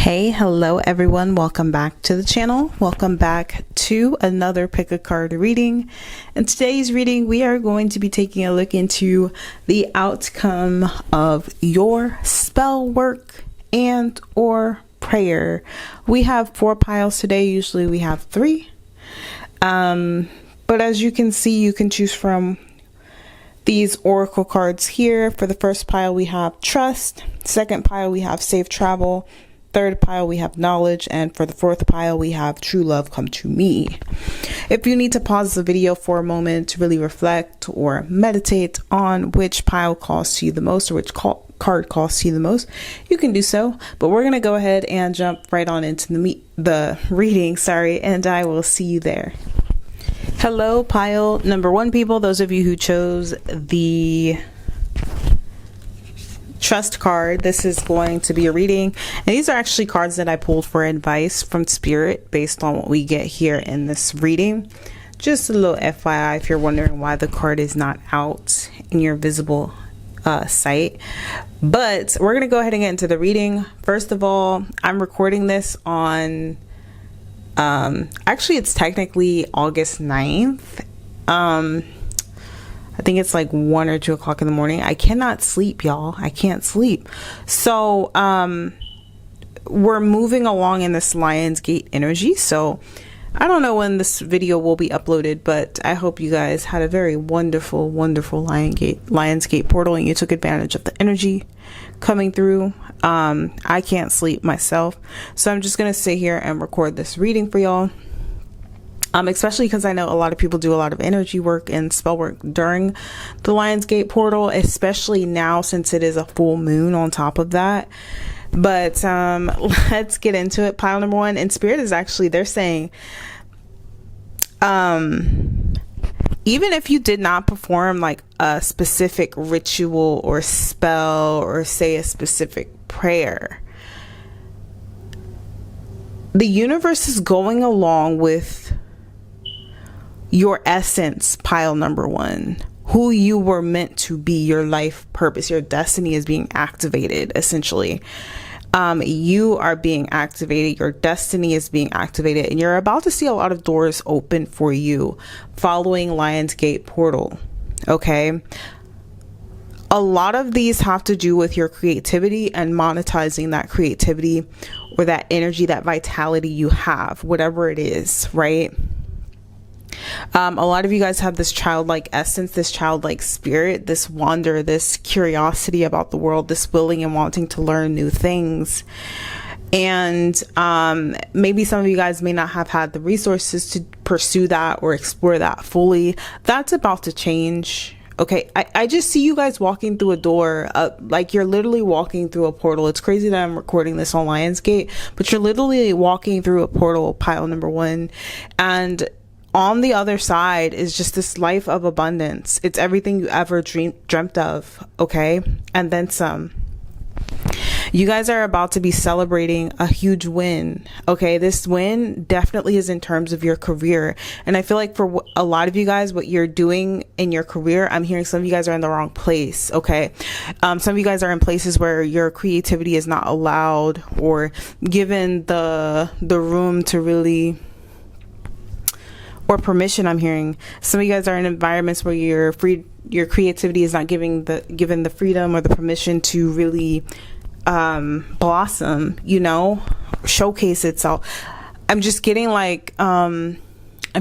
Hey, hello everyone. Welcome back to the channel. Welcome back to another pick a card reading. In today's reading, we are going to be taking a look into the outcome of your spell work and or prayer. We have 4 piles today. Usually we have 3. But as you can see, you can choose from these oracle cards here. For the first pile, we have trust. Second pile, we have safe travel. Third pile, we have knowledge, and for the fourth pile, we have true love come to me. If you need to pause the video for a moment to really reflect or meditate on which pile calls to you the most, or which card calls to you the most, you can do so. But we're gonna go ahead and jump right on into the reading, and I will see you there. Hello, pile number 1 people, those of you who chose the trust card. This is going to be a reading, and these are actually cards that I pulled for advice from spirit based on what we get here in this reading. Just a little FYI if you're wondering why the card is not out in your visible sight. But we're gonna go ahead and get into the reading. First of all, I'm recording this on actually it's technically August 9th. I think it's like 1 or 2 o'clock in the morning. I cannot sleep, y'all. I can't sleep. So we're moving along in this Lionsgate energy. So I don't know when this video will be uploaded, but I hope you guys had a very wonderful, wonderful Lionsgate portal and you took advantage of the energy coming through. I can't sleep myself. So I'm just going to sit here and record this reading for y'all. Especially because I know a lot of people do a lot of energy work and spell work during the Lionsgate portal, especially now since it is a full moon on top of that. But let's get into it. Pile number 1, and spirit is actually, they're saying even if you did not perform like a specific ritual or spell or say a specific prayer, the universe is going along with your essence, pile number 1, who you were meant to be, your life purpose, your destiny is being activated. Essentially, you are being activated, your destiny is being activated, and you're about to see a lot of doors open for you following Lionsgate portal. Okay, a lot of these have to do with your creativity and monetizing that creativity or that energy, that vitality you have, whatever it is, right? A lot of you guys have this childlike essence, this childlike spirit, this wonder, this curiosity about the world, this willing and wanting to learn new things. And maybe some of you guys may not have had the resources to pursue that or explore that fully. That's about to change. Okay, I just see you guys walking through a door, like you're literally walking through a portal. It's crazy that I'm recording this on Lionsgate, but you're literally walking through a portal, pile number 1, and on the other side is just this life of abundance. It's everything you ever dreamt of, okay? And then some. You guys are about to be celebrating a huge win, okay? This win definitely is in terms of your career. And I feel like for a lot of you guys, what you're doing in your career, I'm hearing some of you guys are in the wrong place, okay? Some of you guys are in places where your creativity is not allowed or given the room to really, or permission. I'm hearing some of you guys are in environments where your creativity is not given the freedom or the permission to really blossom, you know, showcase itself. I'm just getting like I'm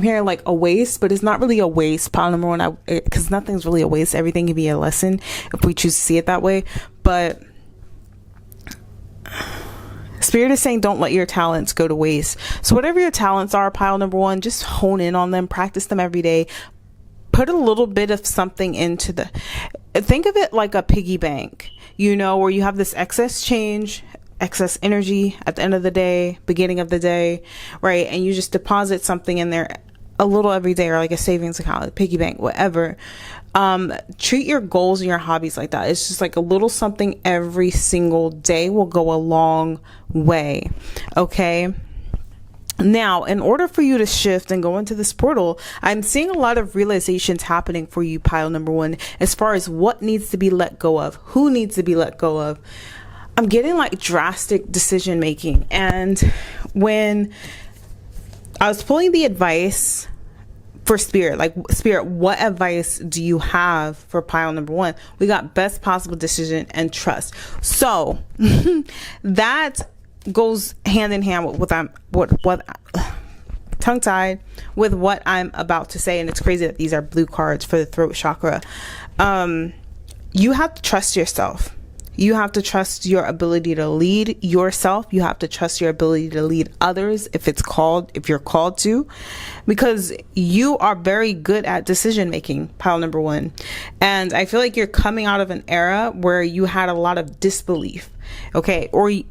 hearing like a waste, but it's not really a waste, pile number 1, because nothing's really a waste. Everything can be a lesson if we choose to see it that way. But spirit is saying don't let your talents go to waste. So whatever your talents are, pile number 1, just hone in on them, practice them every day. Put a little bit of something into think of it like a piggy bank, you know, where you have this excess change, excess energy at the end of the day, beginning of the day, right? And you just deposit something in there, a little every day, or like a savings account, a piggy bank, whatever. Treat your goals and your hobbies like that. It's just like a little something every single day will go a long way. Okay. Now, in order for you to shift and go into this portal, I'm seeing a lot of realizations happening for you, pile number 1, as far as what needs to be let go of, who needs to be let go of. I'm getting like drastic decision making. And when I was pulling the advice for spirit, like, spirit, what advice do you have for pile number one? We got best possible decision and trust. So that goes hand in hand with what tongue tied with what I'm about to say. And it's crazy that these are blue cards for the throat chakra. You have to trust yourself. You have to trust your ability to lead yourself. You have to trust your ability to lead others if you're called to, because you are very good at decision making, pile number one. And I feel like you're coming out of an era where you had a lot of disbelief. Okay. Or you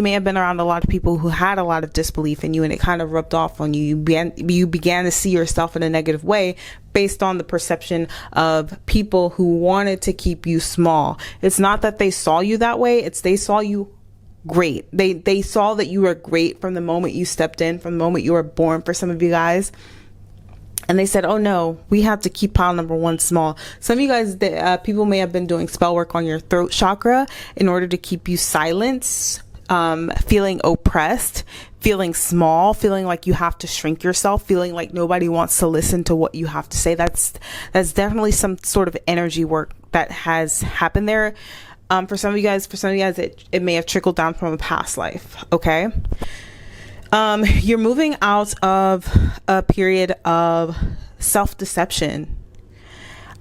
may have been around a lot of people who had a lot of disbelief in you, and it kind of rubbed off on you. You began to see yourself in a negative way based on the perception of people who wanted to keep you small. It's not that they saw you that way. It's they saw you great. They saw that you were great from the moment you stepped in, from the moment you were born, for some of you guys. And they said, oh no, we have to keep pile number one small. Some of you guys, people may have been doing spell work on your throat chakra in order to keep you silent, feeling oppressed, feeling small, feeling like you have to shrink yourself, feeling like nobody wants to listen to what you have to say. That's definitely some sort of energy work that has happened there. For some of you guys, it may have trickled down from a past life. Okay. You're moving out of a period of self-deception.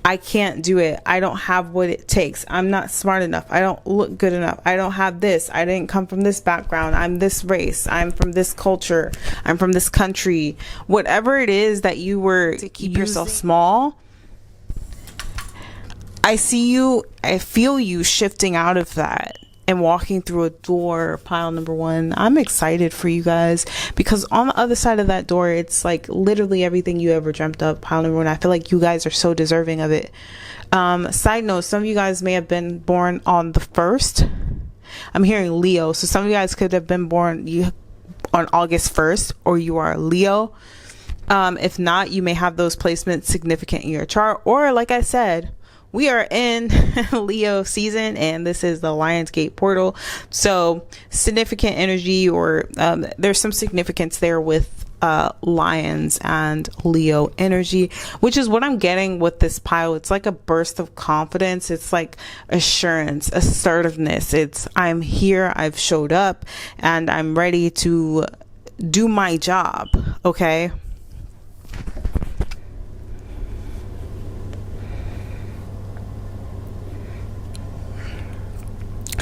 I can't do it. I don't have what it takes. I'm not smart enough. I don't look good enough. I don't have this. I didn't come from this background. I'm this race. I'm from this culture. I'm from this country. Whatever it is that you were to keep yourself small, I feel you shifting out of that and walking through a door, pile number one. I'm excited for you guys, because on the other side of that door, it's like literally everything you ever dreamt of, pile number one. I feel like you guys are so deserving of it. Side note, some of you guys may have been born on the 1st. I'm hearing Leo. So some of you guys could have been born on August 1st, or you are a Leo. If not, you may have those placements significant in your chart. Or like I said, we are in Leo season, and this is the Lionsgate portal. So significant energy, or there's some significance there with lions and Leo energy, which is what I'm getting with this pile. It's like a burst of confidence. It's like assurance, assertiveness. It's, I'm here, I've showed up, and I'm ready to do my job. Okay.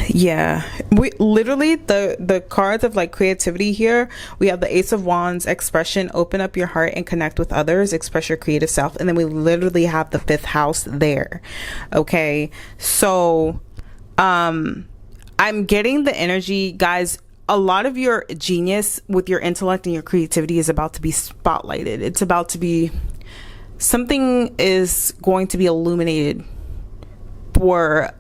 Yeah, we literally, the cards of like creativity here, we have the Ace of Wands, expression, open up your heart and connect with others, express your creative self. And then we literally have the 5th house there. Okay, so I'm getting the energy, guys. A lot of your genius with your intellect and your creativity is about to be spotlighted. It's about to be, something is going to be illuminated for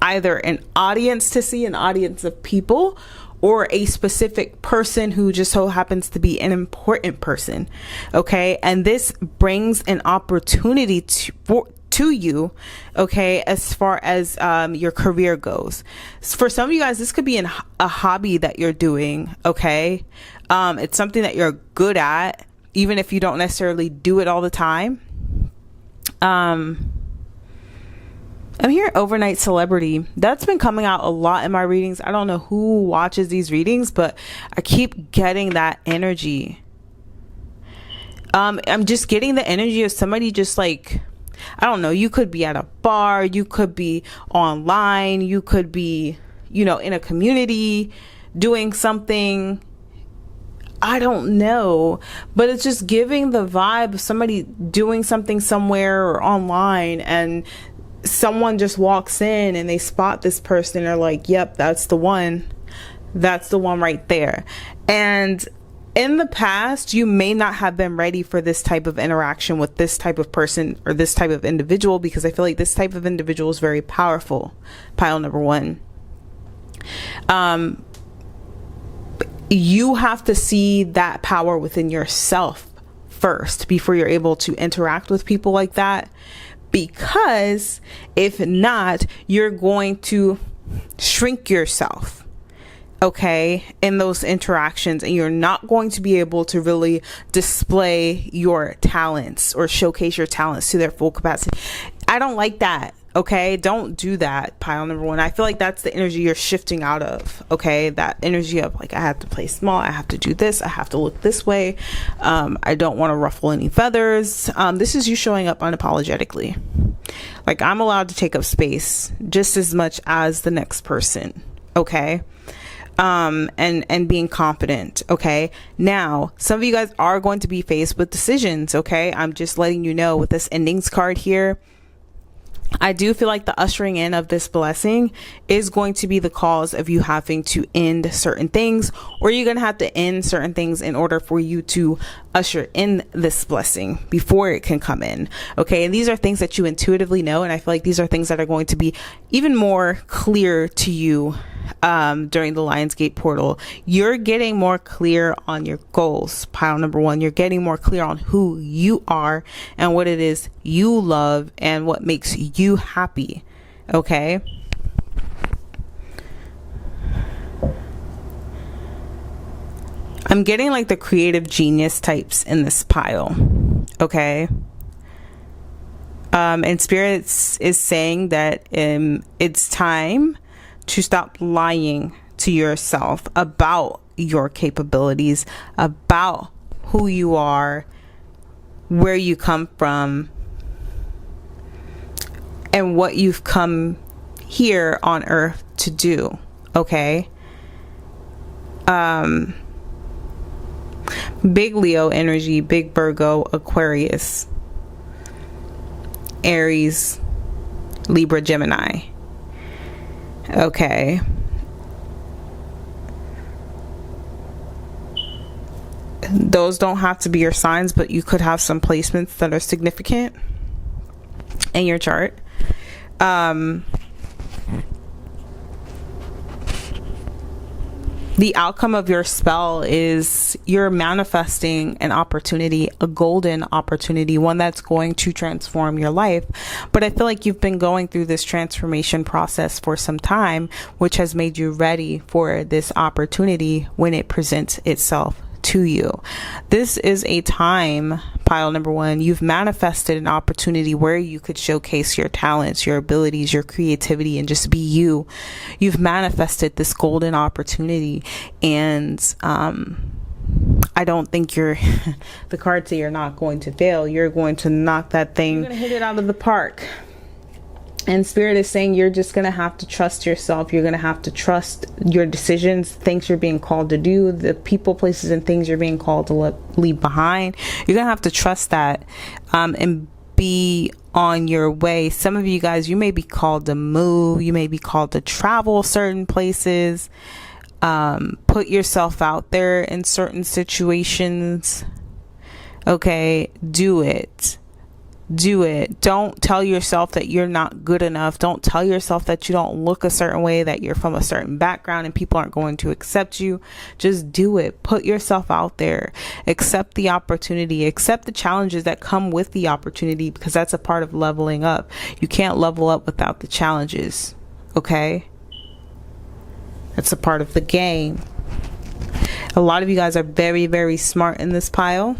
either an audience to see, an audience of people, or a specific person who just so happens to be an important person. Okay. And this brings an opportunity to you. Okay. As far as your career goes, for some of you guys, this could be a hobby that you're doing. Okay. It's something that you're good at, even if you don't necessarily do it all the time. I'm here, overnight celebrity. That's been coming out a lot in my readings. I don't know who watches these readings, but I keep getting that energy. I'm just getting the energy of somebody just like, I don't know, you could be at a bar, you could be online, you could be, in a community doing something. I don't know, but it's just giving the vibe of somebody doing something somewhere or online, and someone just walks in and they spot this person and are like, yep, that's the one right there. And in the past, you may not have been ready for this type of interaction with this type of person or this type of individual, because I feel like this type of individual is very powerful, pile number one. You have to see that power within yourself first before you're able to interact with people like that. Because if not, you're going to shrink yourself, okay, in those interactions, and you're not going to be able to really display your talents or showcase your talents to their full capacity. I don't like that. Okay, don't do that, pile number one. I feel like that's the energy you're shifting out of. Okay, that energy of like, I have to play small, I have to do this, I have to look this way, I don't want to ruffle any feathers. This is you showing up unapologetically. Like, I'm allowed to take up space just as much as the next person. Okay, and being confident. Okay, now some of you guys are going to be faced with decisions. Okay, I'm just letting you know with this endings card here, I do feel like the ushering in of this blessing is going to be the cause of you having to end certain things, or you're going to have to end certain things in order for you to usher in this blessing before it can come in. Okay, and these are things that you intuitively know, and I feel like these are things that are going to be even more clear to you during the Lionsgate portal. You're getting more clear on your goals, pile number one. You're getting more clear on who you are and what it is you love and what makes you happy. Okay, I'm getting like the creative genius types in this pile. Okay, and spirits is saying that it's time to stop lying to yourself about your capabilities, about who you are, where you come from, and what you've come here on earth to do. Okay, big Leo energy, big Virgo, Aquarius, Aries, Libra, Gemini. Okay, those don't have to be your signs, but you could have some placements that are significant in your chart. The outcome of your spell is you're manifesting an opportunity, a golden opportunity, one that's going to transform your life. But I feel like you've been going through this transformation process for some time, which has made you ready for this opportunity when it presents itself to you. This is a time, pile number one, you've manifested an opportunity where you could showcase your talents, your abilities, your creativity, and just be you. You've manifested this golden opportunity, and I don't think you're the cards say you're not going to fail. You're going to knock that thing, you're going to hit it out of the park. And Spirit is saying you're just going to have to trust yourself. You're going to have to trust your decisions, things you're being called to do, the people, places, and things you're being called to leave behind. You're going to have to trust that and be on your way. Some of you guys, you may be called to move. You may be called to travel certain places. Put yourself out there in certain situations. Okay, do it. Do it. Don't tell yourself that you're not good enough. Don't tell yourself that you don't look a certain way, that you're from a certain background and people aren't going to accept you. Just do it. Put yourself out there. Accept the opportunity. Accept the challenges that come with the opportunity, because that's a part of leveling up. You can't level up without the challenges. Okay? That's a part of the game. A lot of you guys are very, very smart in this pile.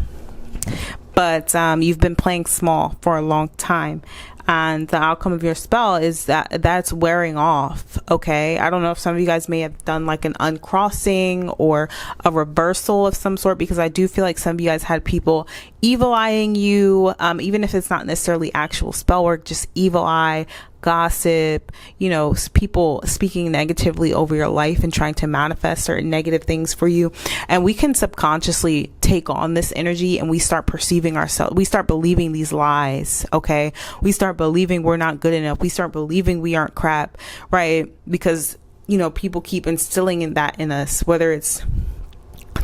But you've been playing small for a long time, and the outcome of your spell is that's wearing off. Okay, I don't know if some of you guys may have done like an uncrossing or a reversal of some sort, because I do feel like some of you guys had people evil eyeing you, even if it's not necessarily actual spell work, just evil eye, gossip, you know, people speaking negatively over your life and trying to manifest certain negative things for you. And we can subconsciously take on this energy, and we start perceiving ourselves, we start believing these lies. Okay, we start believing we're not good enough, we start believing we aren't crap, right? Because, you know, people keep instilling in that in us, whether it's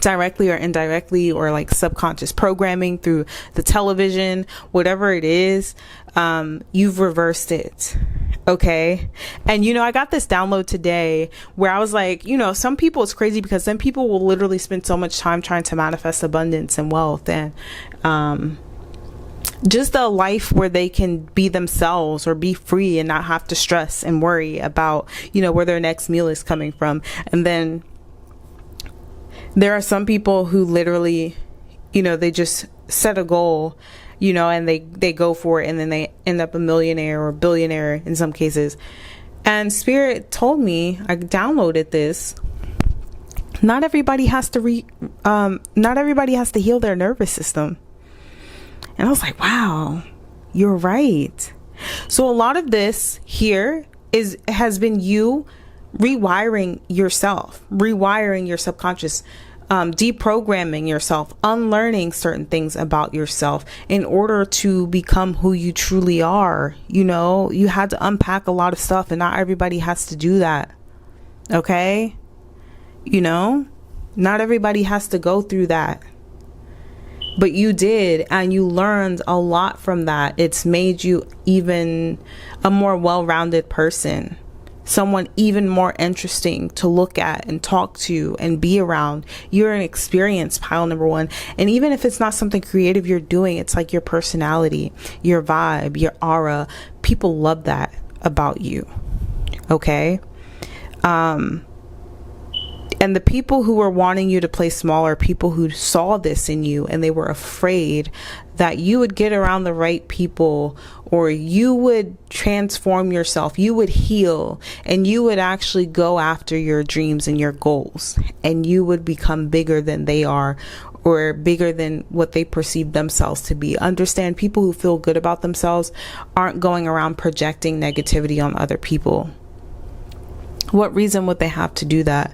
directly or indirectly, or like subconscious programming through the television, whatever it is. You've reversed it. Okay. And you know, I got this download today where I was like, you know, some people, it's crazy because some people will literally spend so much time trying to manifest abundance and wealth, and just a life where they can be themselves or be free and not have to stress and worry about, where their next meal is coming from. And then there are some people who literally, they just set a goal, and they go for it, and then they end up a millionaire or billionaire in some cases. And Spirit told me, I downloaded this, not everybody has to heal their nervous system. And I was like, wow, you're right. So a lot of this here has been you rewiring yourself, rewiring your subconscious, deprogramming yourself, unlearning certain things about yourself in order to become who you truly are. You had to unpack a lot of stuff, and not everybody has to do that. Okay? Not everybody has to go through that. But you did, and you learned a lot from that. It's made you even a more well-rounded person. Someone even more interesting to look at and talk to and be around. You're an experienced pile number one. And even if it's not something creative you're doing, it's like your personality, your vibe, your aura. People love that about you. Okay? And the people who were wanting you to play small are people who saw this in you, and they were afraid that you would get around the right people, or you would transform yourself, you would heal, and you would actually go after your dreams and your goals, and you would become bigger than they are, or bigger than what they perceive themselves to be. Understand, people who feel good about themselves aren't going around projecting negativity on other people. What reason would they have to do that?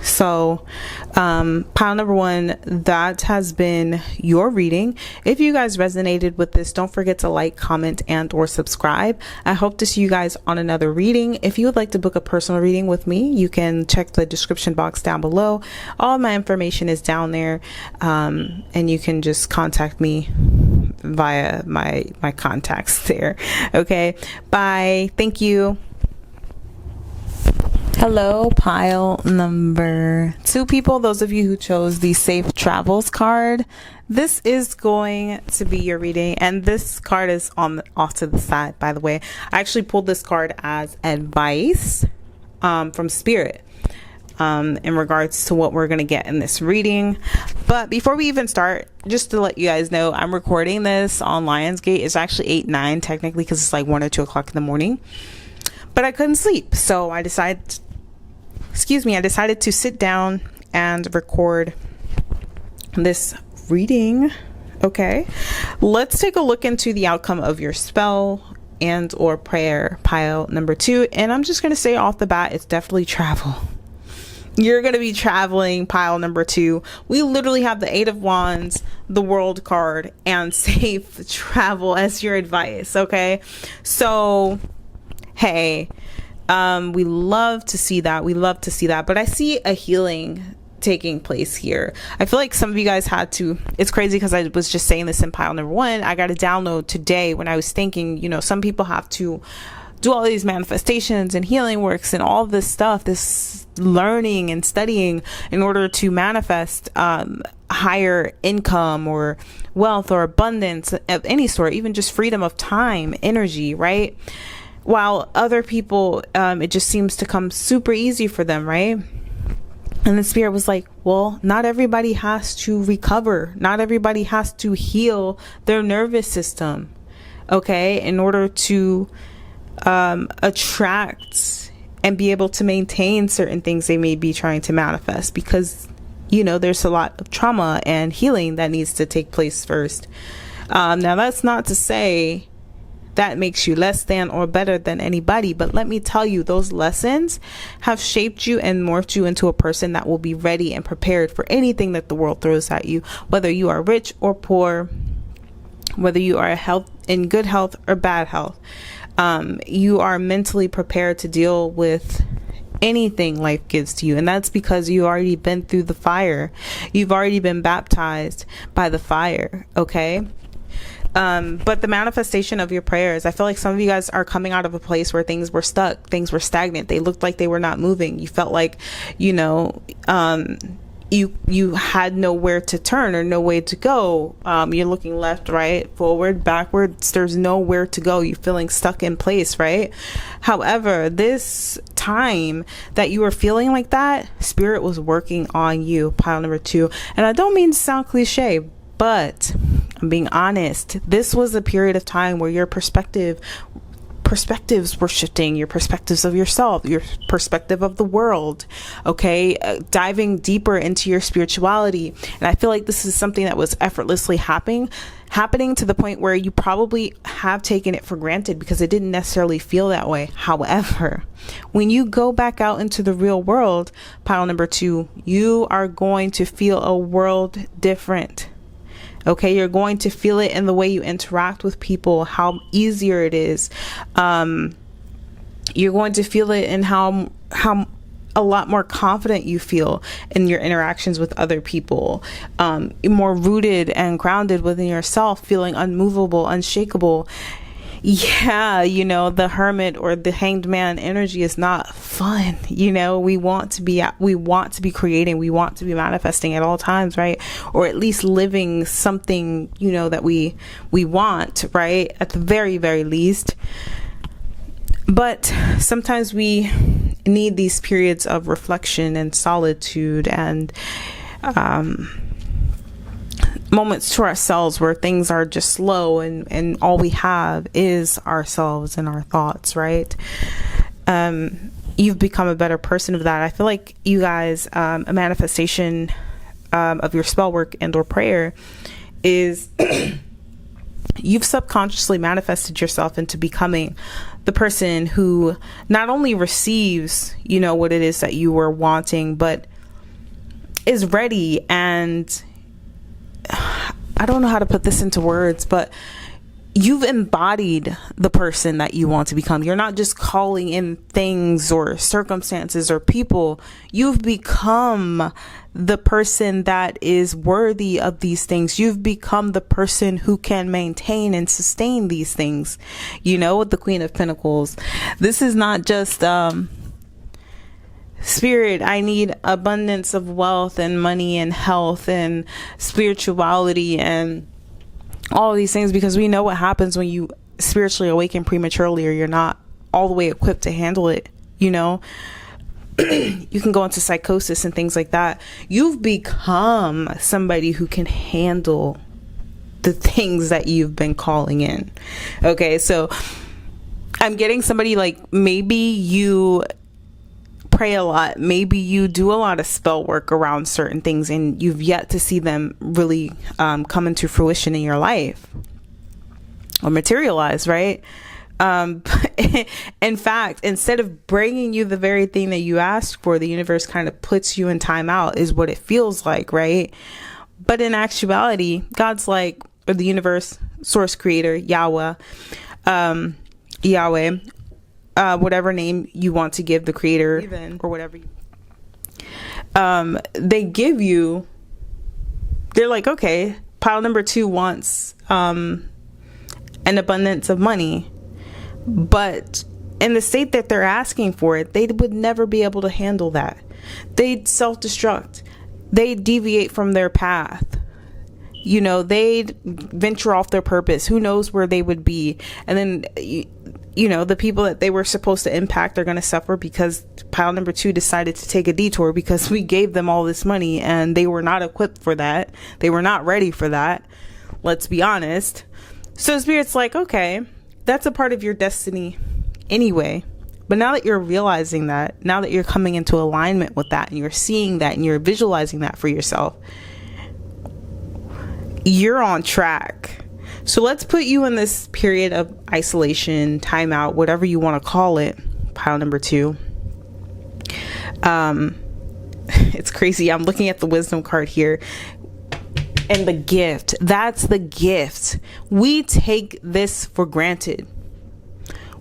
So pile number one, that has been your reading. If you guys resonated with this, don't forget to like, comment, and or subscribe. I hope to see you guys on another reading. If you would like to book a personal reading with me, you can check the description box down below. All of my information is down there, and you can just contact me via my contacts there. Okay, bye. Thank you. Hello, pile number 2 people, those of you who chose the Safe Travels card. This is going to be your reading, and this card is off to the side, by the way. I actually pulled this card as advice from Spirit in regards to what we're going to get in this reading. But before we even start, just to let you guys know, I'm recording this on Lionsgate. It's actually 8-9 technically, because it's like 1 or 2 o'clock in the morning. But I couldn't sleep, so I decided to sit down and record this reading. Okay, let's take a look into the outcome of your spell and or prayer, pile number 2. And I'm just going to say off the bat, it's definitely travel. You're going to be traveling, pile number 2. We literally have the 8 of Wands, the World card, and safe travel as your advice. Okay, so hey, we love to see that. But I see a healing taking place here. I feel like some of you guys had to, it's crazy because I was just saying this in pile number 1. I got a download today when I was thinking, some people have to do all these manifestations and healing works and all this stuff, this learning and studying in order to manifest higher income or wealth or abundance of any sort, even just freedom of time, energy, right? While other people, it just seems to come super easy for them, right? And the Spirit was like, well, not everybody has to recover. Not everybody has to heal their nervous system, okay, in order to attract and be able to maintain certain things they may be trying to manifest, because, there's a lot of trauma and healing that needs to take place first. Now, that's not to say that makes you less than or better than anybody, but let me tell you, those lessons have shaped you and morphed you into a person that will be ready and prepared for anything that the world throws at you, whether you are rich or poor, whether you are in good health or bad health. You are mentally prepared to deal with anything life gives to you, and that's because you already been through the fire. You've already been baptized by the fire, okay? But the manifestation of your prayers, I feel like some of you guys are coming out of a place where things were stuck, things were stagnant, they looked like they were not moving. You felt like, you had nowhere to turn or no way to go. You're looking left, right, forward, backwards. There's nowhere to go. You're feeling stuck in place, right? However, this time that you were feeling like that, spirit was working on you, pile number 2. And I don't mean to sound cliche, but I'm being honest. This was a period of time where your perspectives were shifting, your perspectives of yourself, your perspective of the world, okay? Diving deeper into your spirituality. And I feel like this is something that was effortlessly happening to the point where you probably have taken it for granted because it didn't necessarily feel that way. However, when you go back out into the real world, pile number 2, you are going to feel a world different. Okay, you're going to feel it in the way you interact with people, how easier it is. You're going to feel it in how a lot more confident you feel in your interactions with other people, more rooted and grounded within yourself, feeling unmovable, unshakable. Yeah, the hermit or the hanged man energy is not fun. We want to be creating, we want to be manifesting at all times, right? Or at least living something, that we want, right? At the very, very least. But sometimes we need these periods of reflection and solitude and moments to ourselves where things are just slow and all we have is ourselves and our thoughts, right? You've become a better person of that. I feel like you guys, a manifestation of your spell work and or prayer is you've subconsciously manifested yourself into becoming the person who not only receives, what it is that you were wanting, but is ready and I don't know how to put this into words, but you've embodied the person that you want to become. You're not just calling in things or circumstances or people. You've become the person that is worthy of these things. You've become the person who can maintain and sustain these things. With the Queen of Pentacles, this is not just Spirit, I need abundance of wealth and money and health and spirituality and all of these things, because we know what happens when you spiritually awaken prematurely or you're not all the way equipped to handle it. You can go into psychosis and things like that. You've become somebody who can handle the things that you've been calling in. Okay, so I'm getting somebody like maybe you pray a lot, maybe you do a lot of spell work around certain things and you've yet to see them really come into fruition in your life or materialize, right? In fact, instead of bringing you the very thing that you asked for, the universe kind of puts you in timeout is what it feels like, right? But in actuality, God's like, or the universe, source creator, Yahweh, whatever name you want to give the creator, even, or whatever they give you, they're like, okay, pile number 2 wants an abundance of money, but in the state that they're asking for it, they would never be able to handle that. They'd self-destruct, they'd deviate from their path, they'd venture off their purpose. Who knows where they would be? And then the people that they were supposed to impact are going to suffer because pile number 2 decided to take a detour because we gave them all this money and they were not equipped for that. They were not ready for that. Let's be honest. So Spirit's like, okay, that's a part of your destiny anyway. But now that you're realizing that, now that you're coming into alignment with that and you're seeing that and you're visualizing that for yourself, you're on track. So let's put you in this period of isolation, timeout, whatever you want to call it, pile number 2. It's crazy. I'm looking at the wisdom card here. And the gift, that's the gift. We take this for granted.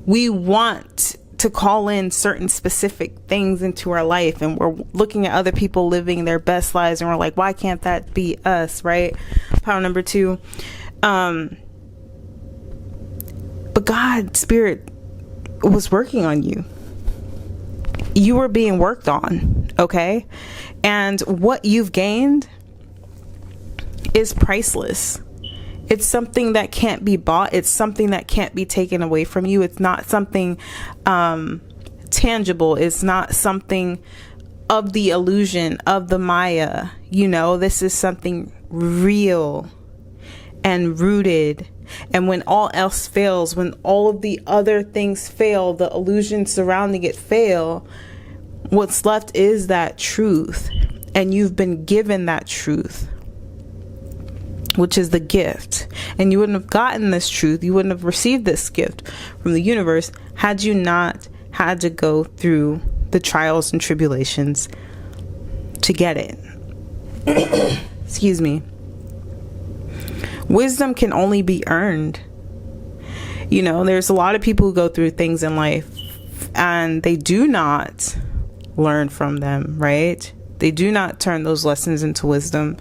We want to call in certain specific things into our life, and we're looking at other people living their best lives and we're like, why can't that be us, right? Pile number 2. But God, Spirit was working on you. you were being worked on, okay? And what you've gained is priceless. It's something that can't be bought. It's something that can't be taken away from you. It's not something tangible. It's not something of the illusion of the Maya. You know, this is something real and rooted. And when all else fails, when all of the other things fail, the illusions surrounding it fail, what's left is that truth. And you've been given that truth, which is the gift. And you wouldn't have gotten this truth, you wouldn't have received this gift from the universe had you not had to go through the trials and tribulations to get it. Excuse me. Wisdom can only be earned. You know, there's a lot of people who go through things in life and they do not learn from them, right? They do not turn those lessons into wisdom.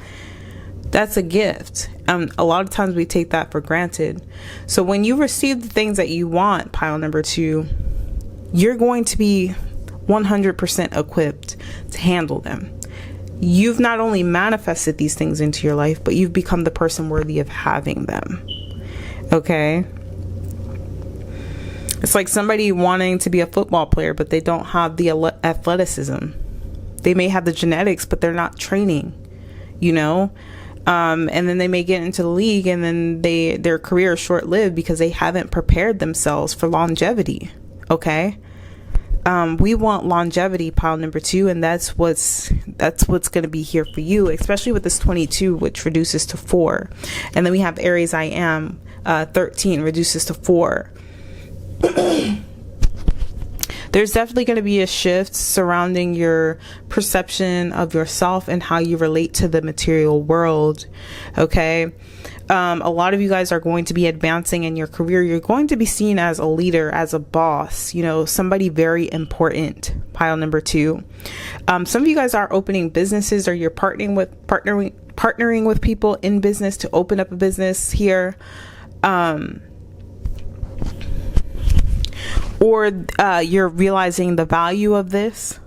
That's a gift. A lot of times we take that for granted. So when you receive the things that you want, pile number 2, you're going to be 100% equipped to handle them. You've not only manifested these things into your life, but you've become the person worthy of having them. Okay? It's like somebody wanting to be a football player, but they don't have the athleticism. They may have the genetics, but they're not training, you know? And then they may get into the league and then their career is short-lived because they haven't prepared themselves for longevity. Okay? We want longevity, pile number 2, and that's what's going to be here for you, especially with this 22, which reduces to 4. And then we have Aries I am 13 reduces to 4. There's definitely going to be a shift surrounding your perception of yourself and how you relate to the material world. Okay. A lot of you guys are going to be advancing in your career. You're going to be seen as a leader, as a boss, you know, somebody very important, pile number 2. Some of you guys are opening businesses, or you're partnering with people in business to open up a business here. Or you're realizing the value of this.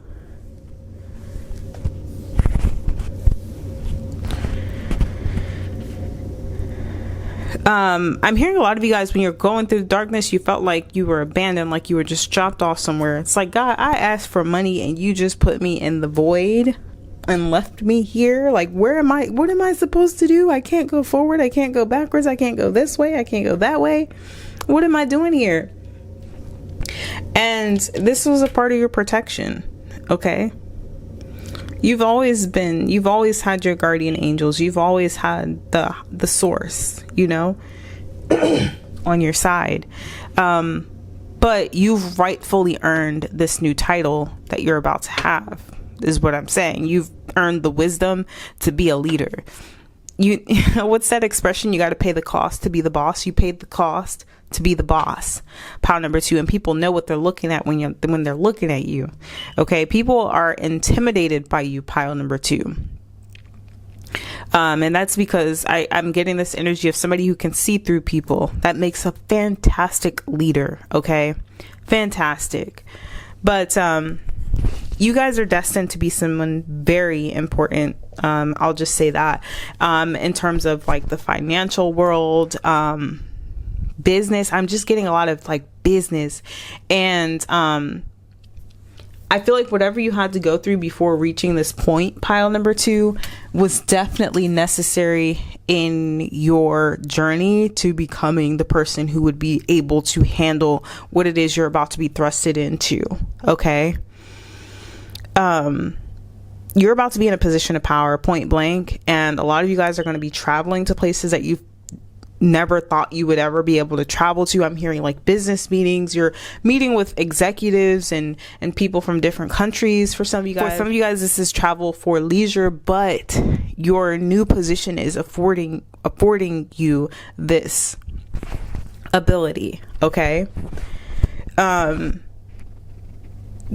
I'm hearing a lot of you guys, when you're going through the darkness, you felt like you were abandoned, like you were just dropped off somewhere. It's like, God, I asked for money and you just put me in the void and left me here. Like, what am I supposed to do? I can't go forward. I can't go backwards. I can't go this way. I can't go that way. What am I doing here? And this was a part of your protection. Okay. You've always had your guardian angels. You've always had the source, you know, on your side. But you've rightfully earned this new title that you're about to have, is what I'm saying. You've earned the wisdom to be a leader. What's that expression? You got to pay the cost to be the boss. You paid the cost to be the boss, pile number 2. And people know what they're looking at when they're looking at you. Okay. People are intimidated by you, pile number 2. And that's because I'm getting this energy of somebody who can see through people. That makes a fantastic leader. Okay. Fantastic. But, you guys are destined to be someone very important. I'll just say that, in terms of like the financial world, business. I'm just getting a lot of like business, and I feel like whatever you had to go through before reaching this point, pile number 2, was definitely necessary in your journey to becoming the person who would be able to handle what it is you're about to be thrusted into. Okay. You're about to be in a position of power, point blank, and a lot of you guys are going to be traveling to places that you've never thought you would ever be able to travel to. I'm hearing like business meetings. You're meeting with executives and people from different countries. For some of you guys, this is travel for leisure, but your new position is affording you this ability. Okay.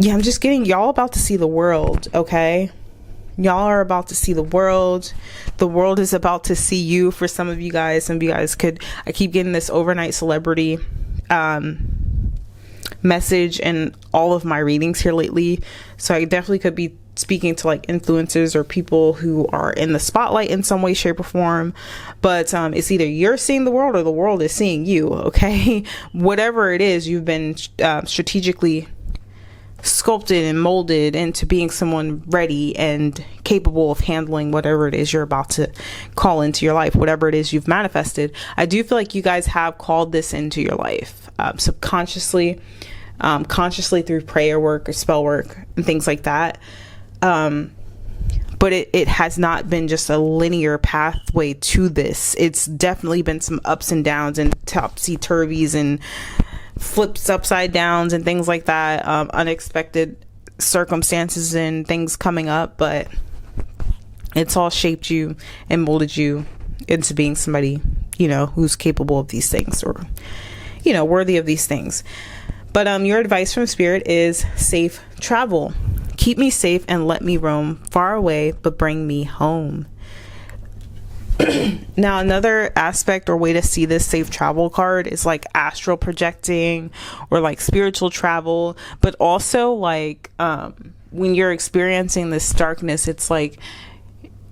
Yeah, I'm just getting y'all about to see the world. Okay. Y'all are about to see the world. The world is about to see you. For some of you guys, I keep getting this overnight celebrity message in all of my readings here lately. So I definitely could be speaking to like influencers or people who are in the spotlight in some way, shape, or form. But it's either you're seeing the world or the world is seeing you. Okay. Whatever it is, you've been strategically sculpted and molded into being someone ready and capable of handling whatever it is you're about to call into your life, whatever it is you've manifested. I do feel like you guys have called this into your life subconsciously, consciously through prayer work or spell work and things like that. But it has not been just a linear pathway to this. It's definitely been some ups and downs and topsy-turvies and flips upside downs and things like that, unexpected circumstances and things coming up, but it's all shaped you and molded you into being somebody, you know, who's capable of these things, or, you know, worthy of these things. But your advice from Spirit is safe travel. Keep me safe and let me roam far away, but bring me home. Now, another aspect or way to see this safe travel card is like astral projecting or like spiritual travel, but also like when you're experiencing this darkness, it's like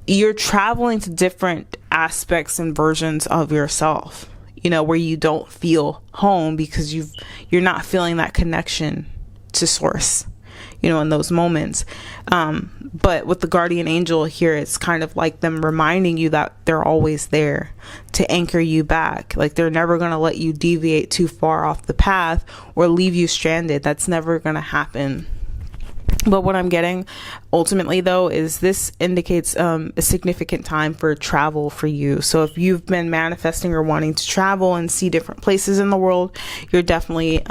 you're traveling to different aspects and versions of yourself, you know, where you don't feel home because you're not feeling that connection to source, you know, in those moments. But with the guardian angel here, it's kind of like them reminding you that they're always there to anchor you back. Like they're never going to let you deviate too far off the path or leave you stranded. That's never going to happen. But what I'm getting ultimately, though, is this indicates a significant time for travel for you. So if you've been manifesting or wanting to travel and see different places in the world, you're definitely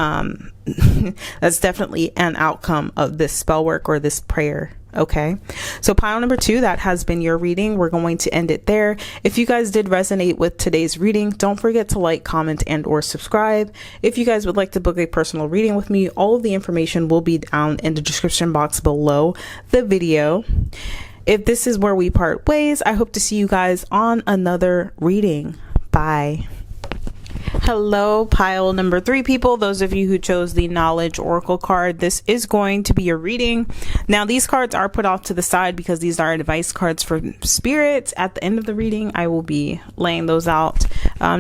that's definitely an outcome of this spell work or this prayer. Okay, so pile number 2, that has been your reading. We're going to end it there. If you guys did resonate with today's reading, don't forget to like, comment, and or subscribe. If you guys would like to book a personal reading with me, all of the information will be down in the description box below the video. If this is where we part ways, I hope to see you guys on another reading. Bye. Hello, pile number 3 people. Those of you who chose the Knowledge Oracle card, this is going to be your reading. Now, these cards are put off to the side because these are advice cards for spirits. At the end of the reading, I will be laying those out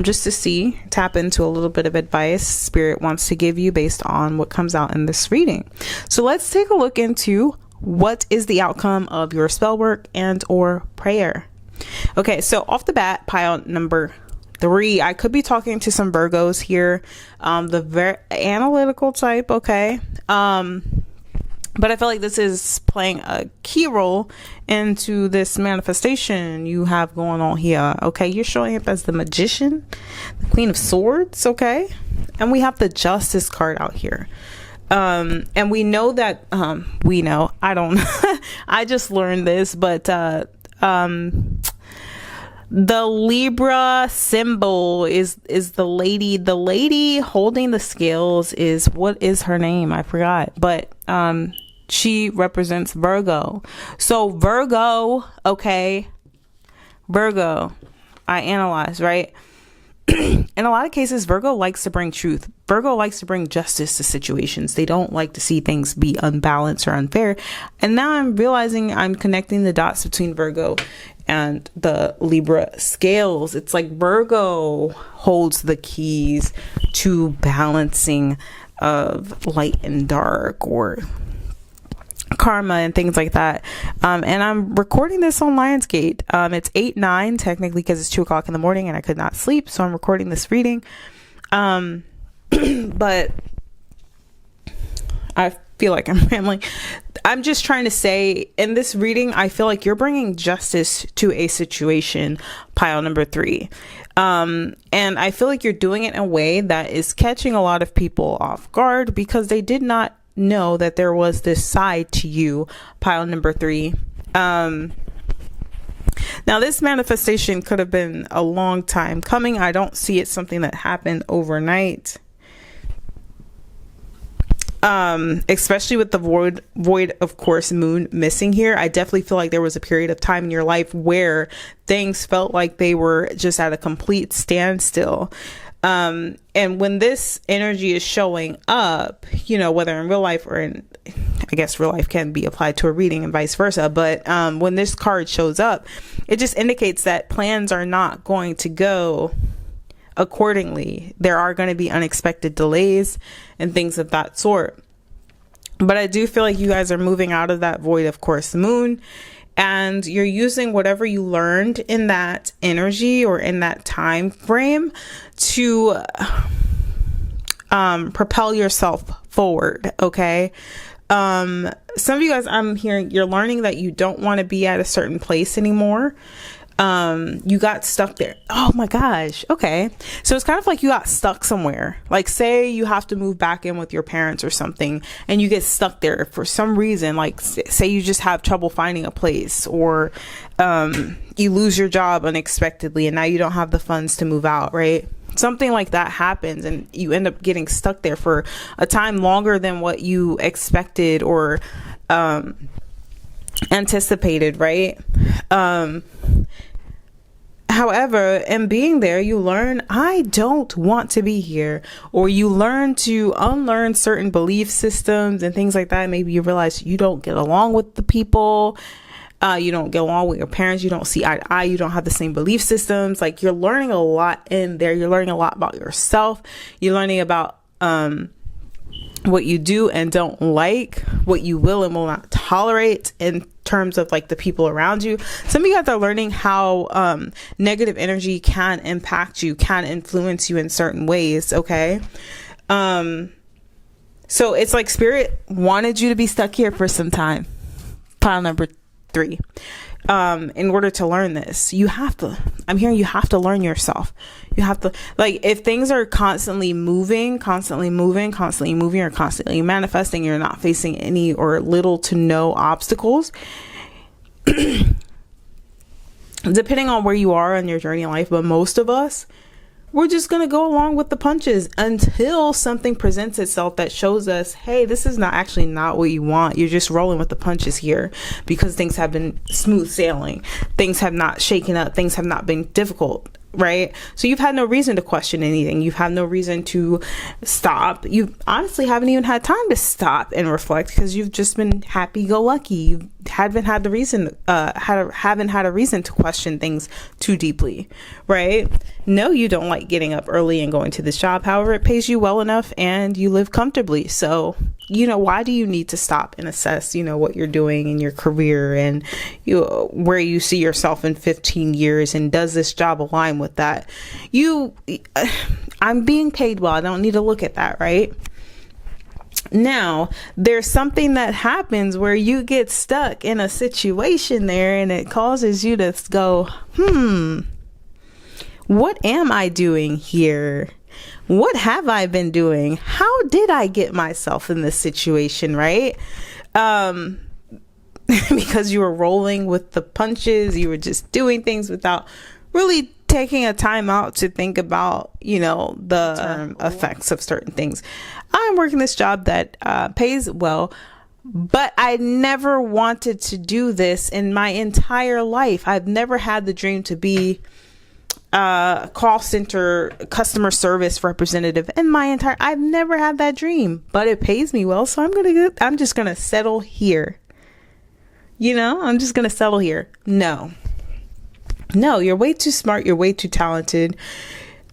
just to tap into a little bit of advice Spirit wants to give you based on what comes out in this reading. So let's take a look into what is the outcome of your spell work and or prayer. Okay, so off the bat, pile number 3, I could be talking to some Virgos here, the very analytical type. Okay. But I feel like this is playing a key role into this manifestation you have going on here. Okay. You're showing up as the Magician, the Queen of Swords. Okay. And we have the Justice card out here. And we know that, I don't, I just learned this, but, the Libra symbol is the lady holding the scales is, what is her name? I forgot, but she represents Virgo. So Virgo, okay, Virgo, I analyze, right? In a lot of cases, Virgo likes to bring truth. Virgo likes to bring justice to situations. They don't like to see things be unbalanced or unfair. And now I'm realizing I'm connecting the dots between Virgo and the Libra scales. It's like Virgo holds the keys to balancing of light and dark, or karma and things like that. And I'm recording this on Lionsgate. It's 8/9 technically because it's 2 o'clock in the morning and I could not sleep, so I'm recording this reading. But I feel like I'm rambling. I'm just trying to say, in this reading, I feel like you're bringing justice to a situation, pile number 3. And I feel like you're doing it in a way that is catching a lot of people off guard because they did not know that there was this side to you, pile number 3. Now, this manifestation could have been a long time coming. I don't see it something that happened overnight. Especially with the void of course moon missing here. I definitely feel like there was a period of time in your life where things felt like they were just at a complete standstill. And when this energy is showing up, you know, whether in real life or in, I guess real life can be applied to a reading and vice versa. But when this card shows up, it just indicates that plans are not going to go accordingly. There are going to be unexpected delays and things of that sort. But I do feel like you guys are moving out of that void of course moon, and you're using whatever you learned in that energy or in that time frame to propel yourself forward. Okay. Some of you guys, I'm hearing you're learning that you don't want to be at a certain place anymore. You got stuck there. Oh my gosh. Okay. So it's kind of like you got stuck somewhere. Like say you have to move back in with your parents or something and you get stuck there for some reason. Like say you just have trouble finding a place, or you lose your job unexpectedly and now you don't have the funds to move out, right? Something like that happens and you end up getting stuck there for a time longer than what you expected or anticipated, right? However, in being there, you learn, I don't want to be here, or you learn to unlearn certain belief systems and things like that. Maybe you realize you don't get along with the people, you don't get along with your parents, you don't see eye to eye, you don't have the same belief systems. Like you're learning a lot in there. You're learning a lot about yourself. You're learning about what you do and don't like, what you will and will not tolerate in terms of like the people around you. Some of you guys are learning how negative energy can impact you, can influence you in certain ways. Okay. So it's like spirit wanted you to be stuck here for some time. Pile number 3. In order to learn this, I'm hearing you have to learn yourself. You have to, like, if things are constantly moving, or constantly manifesting, you're not facing any or little to no obstacles. Depending on where you are on your journey in life, but most of us, we're just going to go along with the punches until something presents itself that shows us, hey, this is not what you want. You're just rolling with the punches here because things have been smooth sailing. Things have not shaken up. Things have not been difficult. Right? So you've had no reason to question anything. You've had no reason to stop. You honestly haven't even had time to stop and reflect because you've just been happy-go-lucky. You haven't had a reason to question things too deeply, right? No, you don't like getting up early and going to this job. However, it pays you well enough and you live comfortably. So, why do you need to stop and assess, what you're doing in your career and where you see yourself in 15 years and does this job align with that? I'm being paid well. I don't need to look at that, right? Now, there's something that happens where you get stuck in a situation there and it causes you to go, what am I doing here? What have I been doing? How did I get myself in this situation, right? Because you were rolling with the punches, you were just doing things without really taking a time out to think about, the effects of certain things. I'm working this job that pays well, but I never wanted to do this in my entire life. I've never had the dream to be a call center customer service representative I've never had that dream, but it pays me well. So I'm just going to settle here. I'm just going to settle here. No, you're way too smart. You're way too talented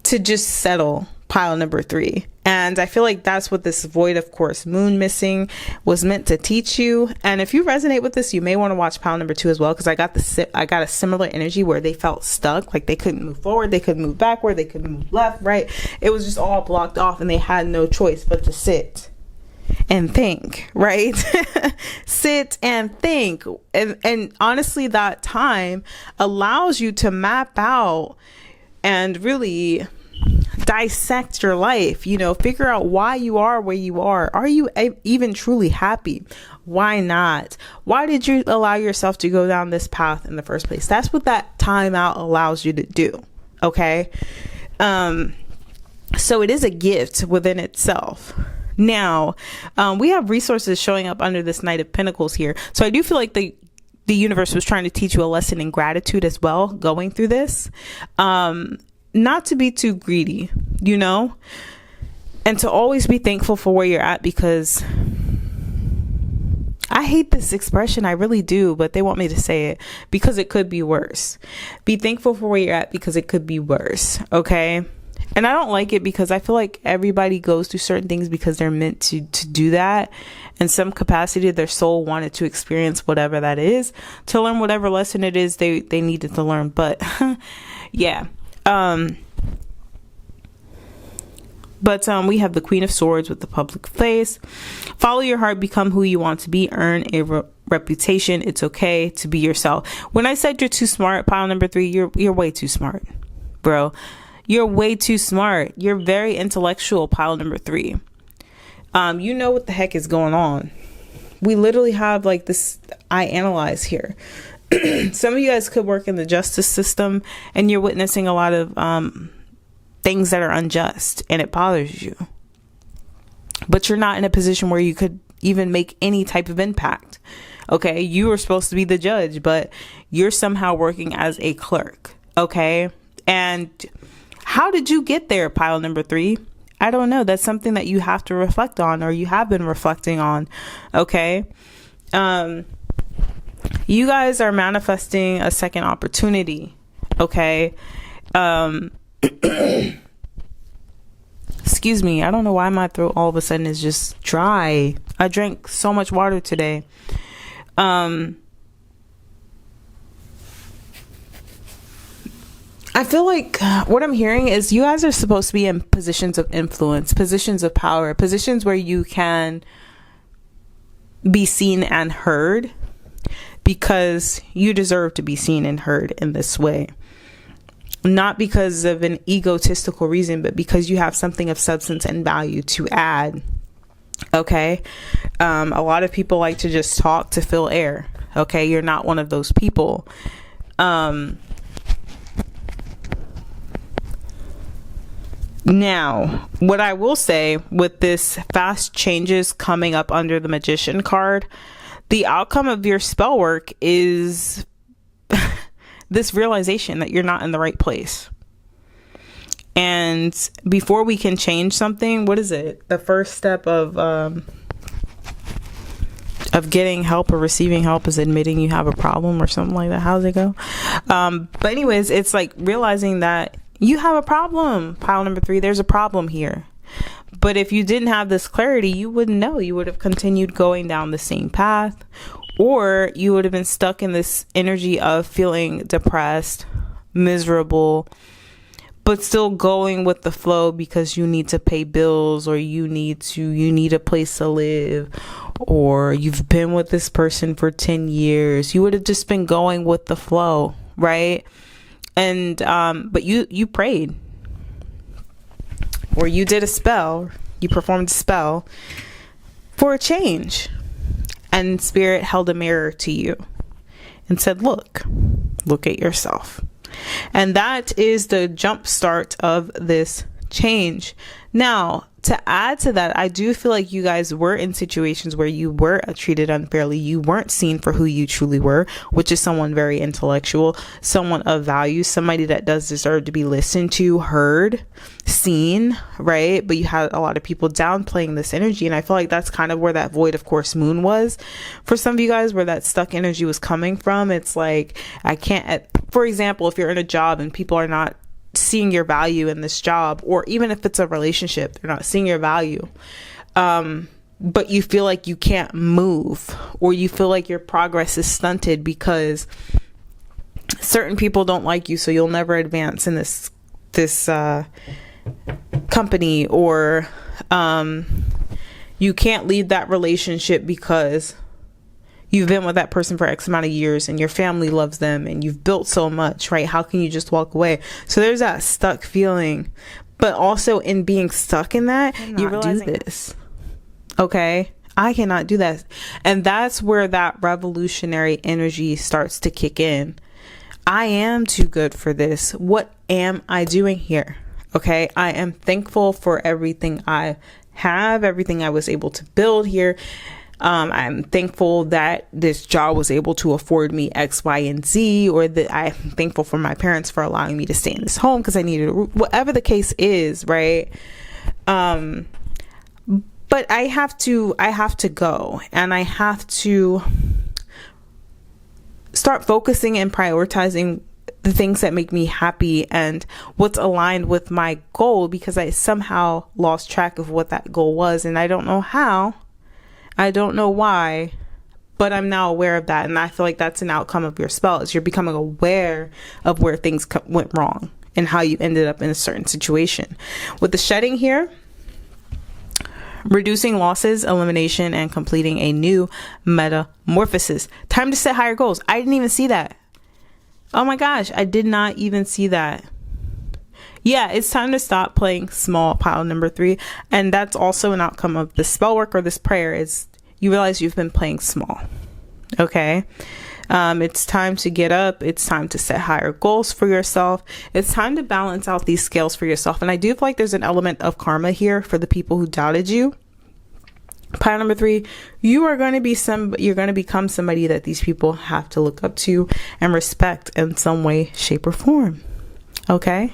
to just settle. Pile number 3. And I feel like that's what this void of course moon missing was meant to teach you. And if you resonate with this, you may want to watch pile number 2 as well, because I got a similar energy where they felt stuck, like they couldn't move forward, they couldn't move backward, they couldn't move left, right. It was just all blocked off and they had no choice but to sit and think, right? Sit and think. And honestly, that time allows you to map out and really dissect your life, figure out why you are where you are. Are you even truly happy? Why not? Why did you allow yourself to go down this path in the first place? That's what that time out allows you to do. Okay. So it is a gift within itself. Now, we have resources showing up under this Knight of Pentacles here. So I do feel like the universe was trying to teach you a lesson in gratitude as well, going through this. not to be too greedy, you know, and to always be thankful for where you're at, because I hate this expression, I really do, but they want me to say it because it could be worse. Be thankful for where you're at because it could be worse, okay? And I don't like it because I feel like everybody goes through certain things because they're meant to do that. In some capacity, their soul wanted to experience whatever that is, to learn whatever lesson it is they needed to learn. But yeah. But we have the Queen of Swords with the public face. Follow your heart, become who you want to be, earn a reputation. It's okay to be yourself. When I said you're too smart, pile number 3, you're way too smart, bro. You're way too smart. You're very intellectual, pile number 3. You know what the heck is going on. We literally have like this, I analyze here. Some of you guys could work in the justice system and you're witnessing a lot of things that are unjust and it bothers you. But you're not in a position where you could even make any type of impact. Okay, you are supposed to be the judge, but you're somehow working as a clerk. Okay, and how did you get there, pile number 3? I don't know. That's something that you have to reflect on, or you have been reflecting on. Okay. You guys are manifesting a second opportunity. Okay. Excuse me. I don't know why my throat all of a sudden is just dry. I drank so much water today. I feel like what I'm hearing is you guys are supposed to be in positions of influence, positions of power, positions where you can be seen and heard, because you deserve to be seen and heard in this way. Not because of an egotistical reason, but because you have something of substance and value to add. Okay. A lot of people like to just talk to fill air. Okay. You're not one of those people. Now, what I will say with this fast changes coming up under the Magician card, the outcome of your spell work is this realization that you're not in the right place. And before we can change something, what is it? The first step of getting help or receiving help is admitting you have a problem or something like that. How does it go? But anyways, it's like realizing that you have a problem, pile number 3. There's a problem here. But if you didn't have this clarity, you wouldn't know. You would have continued going down the same path, or you would have been stuck in this energy of feeling depressed, miserable, but still going with the flow because you need to pay bills, or you need a place to live, or you've been with this person for 10 years. You would have just been going with the flow, right? And but you prayed, or you did a spell, you performed a spell for a change, and Spirit held a mirror to you and said, look at yourself. And that is the jump start of this change. Now, to add to that, I do feel like you guys were in situations where you were treated unfairly. You weren't seen for who you truly were, which is someone very intellectual, someone of value, somebody that does deserve to be listened to, heard, seen, right? But you had a lot of people downplaying this energy. And I feel like that's kind of where that void of course moon was for some of you guys, where that stuck energy was coming from. It's like, I can't, for example, if you're in a job and people are not seeing your value in this job, or even if it's a relationship, they're not seeing your value, but you feel like you can't move, or you feel like your progress is stunted because certain people don't like you, so you'll never advance in this company, or you can't leave that relationship because you've been with that person for X amount of years and your family loves them and you've built so much, right? How can you just walk away? So there's that stuck feeling, but also in being stuck in that, you realize this. Okay, I cannot do that. And that's where that revolutionary energy starts to kick in. I am too good for this. What am I doing here? Okay, I am thankful for everything I have, everything I was able to build here. I'm thankful that this job was able to afford me X, Y, and Z, or that I'm thankful for my parents for allowing me to stay in this home because I needed whatever the case is, right? But I have to go, and I have to start focusing and prioritizing the things that make me happy and what's aligned with my goal, because I somehow lost track of what that goal was, and I don't know how, I don't know why, but I'm now aware of that. And I feel like that's an outcome of your spell, is you're becoming aware of where things went wrong and how you ended up in a certain situation. With the shedding here, reducing losses, elimination, and completing a new metamorphosis. Time to set higher goals. I didn't even see that. Oh my gosh, I did not even see that. Yeah, it's time to stop playing small, pile number 3. And that's also an outcome of the spell work or this prayer, is you realize you've been playing small. Okay. It's time to get up. It's time to set higher goals for yourself. It's time to balance out these scales for yourself. And I do feel like there's an element of karma here for the people who doubted you. Pile number 3, you are going to be you're going to become somebody that these people have to look up to and respect in some way, shape, or form. Okay.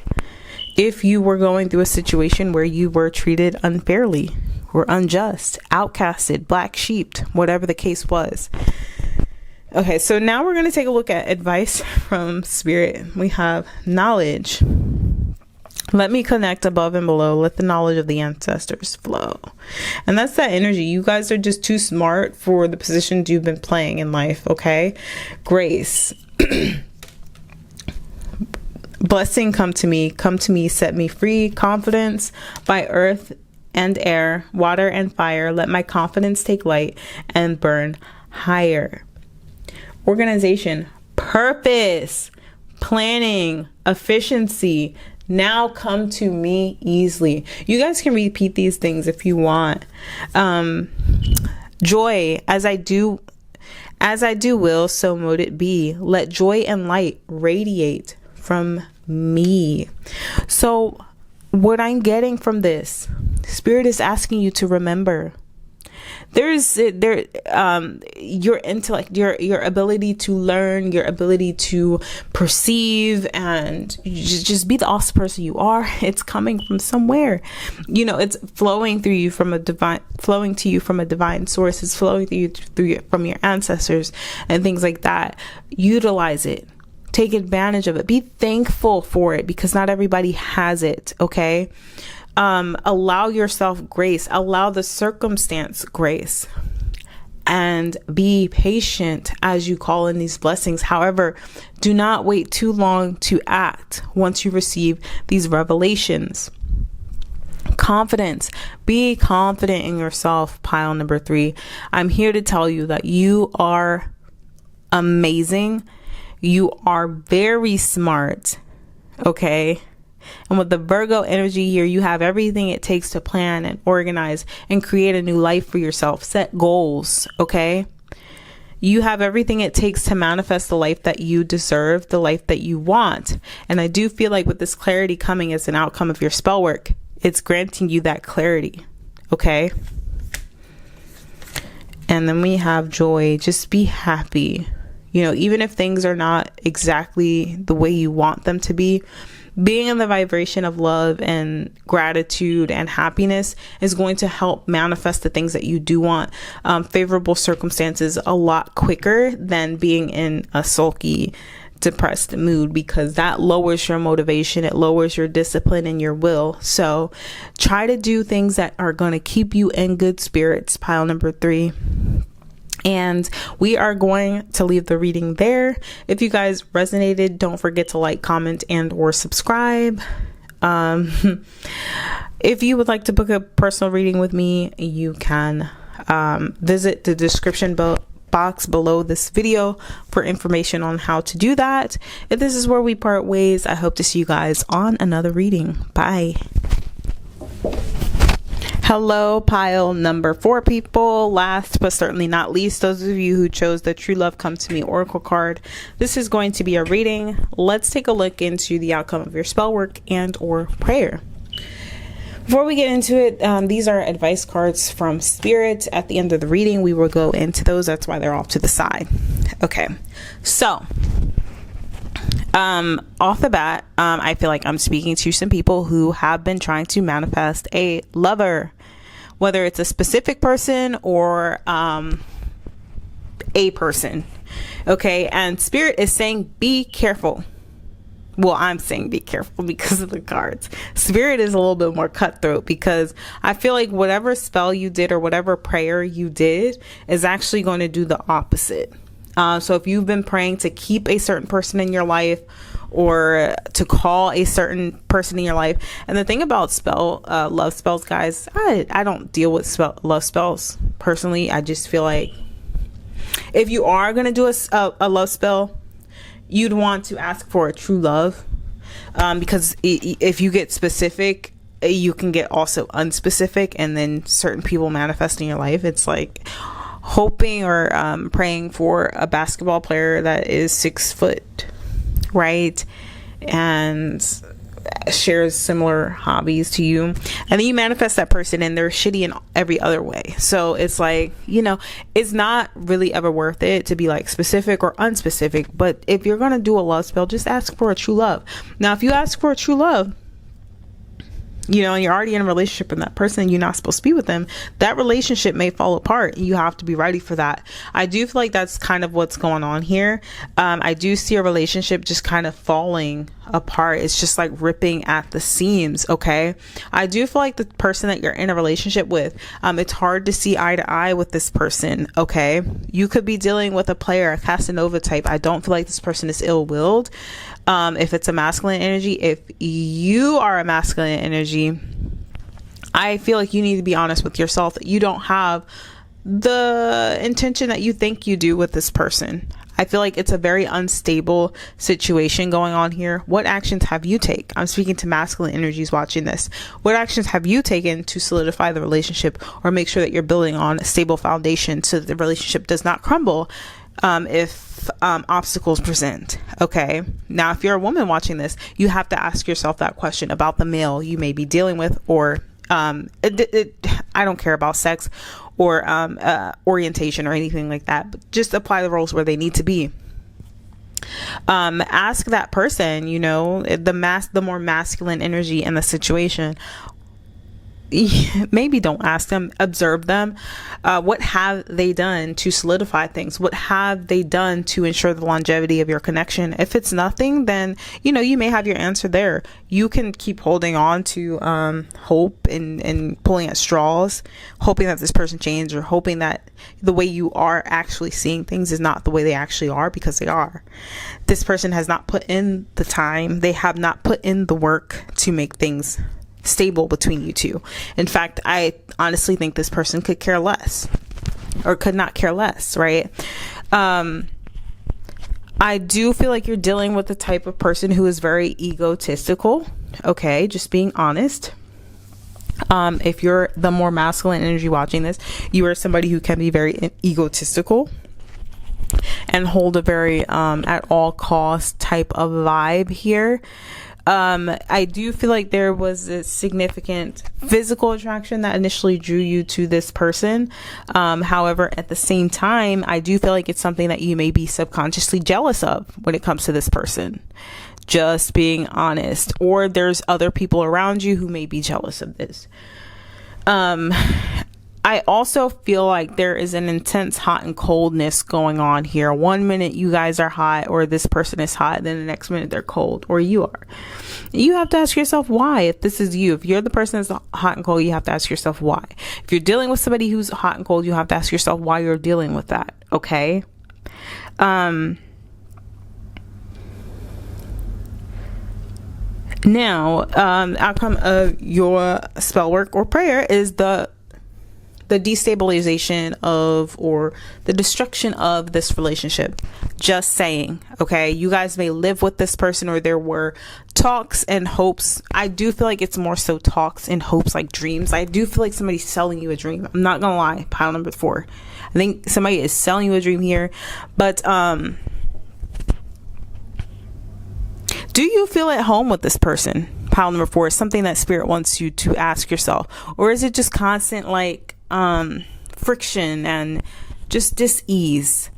If you were going through a situation where you were treated unfairly or unjust, outcasted, black sheeped, whatever the case was. Okay, so now we're going to take a look at advice from Spirit. We have knowledge. Let me connect above and below. Let the knowledge of the ancestors flow. And that's that energy. You guys are just too smart for the positions you've been playing in life, okay? Grace. Blessing, come to me, set me free. Confidence by earth and air, water and fire. Let my confidence take light and burn higher. Organization, purpose, planning, efficiency. Now come to me easily. You guys can repeat these things if you want. Joy, as I do will, so mote it be. Let joy and light radiate from me. So what I'm getting from this, Spirit is asking you to remember. Your intellect, your ability to learn, your ability to perceive, and just be the awesome person you are. It's coming from somewhere. You know, it's flowing through you from a divine source. It's flowing from your ancestors and things like that. Utilize it. Take advantage of it. Be thankful for it, because not everybody has it. Okay. Allow yourself grace, allow the circumstance grace, and be patient as you call in these blessings. However, do not wait too long to act once you receive these revelations. Confidence, be confident in yourself. Pile number 3. I'm here to tell you that you are amazing. You are very smart. Okay. And with the Virgo energy here, you have everything it takes to plan and organize and create a new life for yourself. Set goals, okay? You have everything it takes to manifest the life that you deserve, the life that you want. And I do feel like with this clarity coming as an outcome of your spell work, it's granting you that clarity, okay? And then we have joy. Just be happy. You know, even if things are not exactly the way you want them to be, being in the vibration of love and gratitude and happiness is going to help manifest the things that you do want. Favorable circumstances a lot quicker than being in a sulky, depressed mood, because that lowers your motivation. It lowers your discipline and your will. So try to do things that are going to keep you in good spirits. Pile number 3. And we are going to leave the reading there. If you guys resonated, don't forget to like, comment, and or subscribe. If you would like to book a personal reading with me, you can visit the description box below this video for information on how to do that. If this is where we part ways, I hope to see you guys on another reading. Bye. Hello, pile number 4 people. Last but certainly not least, those of you who chose the True Love Come to Me Oracle card. This is going to be a reading. Let's take a look into the outcome of your spell work and or prayer. Before we get into it, these are advice cards from Spirit. At the end of the reading, we will go into those. That's why they're off to the side. Okay, so off the bat, I feel like I'm speaking to some people who have been trying to manifest a lover, whether it's a specific person or a person. Okay, and Spirit is saying be careful. Well, I'm saying be careful because of the cards. Spirit is a little bit more cutthroat, because I feel like whatever spell you did or whatever prayer you did is actually going to do the opposite. So if you've been praying to keep a certain person in your life or to call a certain person in your life, and the thing about love spells, guys, I don't deal with love spells personally. I just feel like if you are going to do a love spell, you'd want to ask for a true love, because if you get specific, you can get also unspecific, and then certain people manifest in your life. It's like hoping or praying for a basketball player that is 6 foot, right, and shares similar hobbies to you, and then you manifest that person and they're shitty in every other way. So it's like, it's not really ever worth it to be like specific or unspecific. But if you're gonna do a love spell, just ask for a true love. Now, if you ask for a true love, and you're already in a relationship with that person and you're not supposed to be with them, that relationship may fall apart. You have to be ready for that. I do feel like that's kind of what's going on here. I do see a relationship just kind of falling apart. It's just like ripping at the seams. Okay, I do feel like the person that you're in a relationship with, it's hard to see eye to eye with this person. Okay, you could be dealing with a player, a Casanova type. I don't feel like this person is ill-willed. If it's a masculine energy, if you are a masculine energy, I feel like you need to be honest with yourself that you don't have the intention that you think you do with this person. I feel like it's a very unstable situation going on here. What actions have you taken? I'm speaking to masculine energies watching this. What actions have you taken to solidify the relationship or make sure that you're building on a stable foundation so that the relationship does not crumble if obstacles present? Okay, now if you're a woman watching this, you have to ask yourself that question about the male you may be dealing with, or I don't care about sex or orientation or anything like that, but just apply the roles where they need to be. Ask that person, the more masculine energy in the situation. Maybe don't ask them, observe them. What have they done to solidify things? What have they done to ensure the longevity of your connection? If it's nothing, then you may have your answer there. You can keep holding on to hope and pulling at straws, hoping that this person changes, or hoping that the way you are actually seeing things is not the way they actually are, because they are. This person has not put in the time. They have not put in the work to make things stable between you two. In fact, I honestly think this person could care less, or could not care less, right? I do feel like you're dealing with the type of person who is very egotistical. Okay, just being honest. If you're the more masculine energy watching this, you are somebody who can be very egotistical and hold a very at all costs type of vibe here. I do feel like there was a significant physical attraction that initially drew you to this person. However, at the same time, I do feel like it's something that you may be subconsciously jealous of when it comes to this person. Just being honest. Or there's other people around you who may be jealous of this. I also feel like there is an intense hot and coldness going on here. One minute you guys are hot, or this person is hot, then the next minute they're cold, or you are. You have to ask yourself why. If this is you, if you're the person that's hot and cold, you have to ask yourself why. If you're dealing with somebody who's hot and cold, you have to ask yourself why you're dealing with that. Okay. Now, outcome of your spell work or prayer is the destabilization of, or the destruction of, this relationship. Just saying. Okay, you guys may live with this person, or there were talks and hopes. I do feel like it's more so talks and hopes, like dreams. I do feel like somebody's selling you a dream. I'm not gonna lie. Pile number 4, I think somebody is selling you a dream here. But do you feel at home with this person? pile number 4 is something that spirit wants you to ask yourself? Or is it just constant like friction and just dis-ease?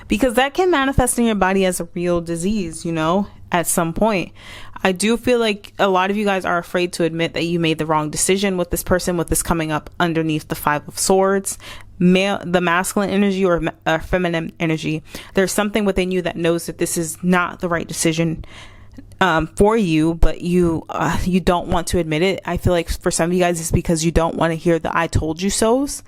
Because that can manifest in your body as a real disease, you know, at some point. I do feel like a lot of you guys are afraid to admit that you made the wrong decision with this person, with this coming up underneath the 5 of Swords. The masculine energy or feminine energy. There's something within you that knows that this is not the right decision for you, but you don't want to admit it. I feel like for some of you guys, it's because you don't want to hear the "I told you so's."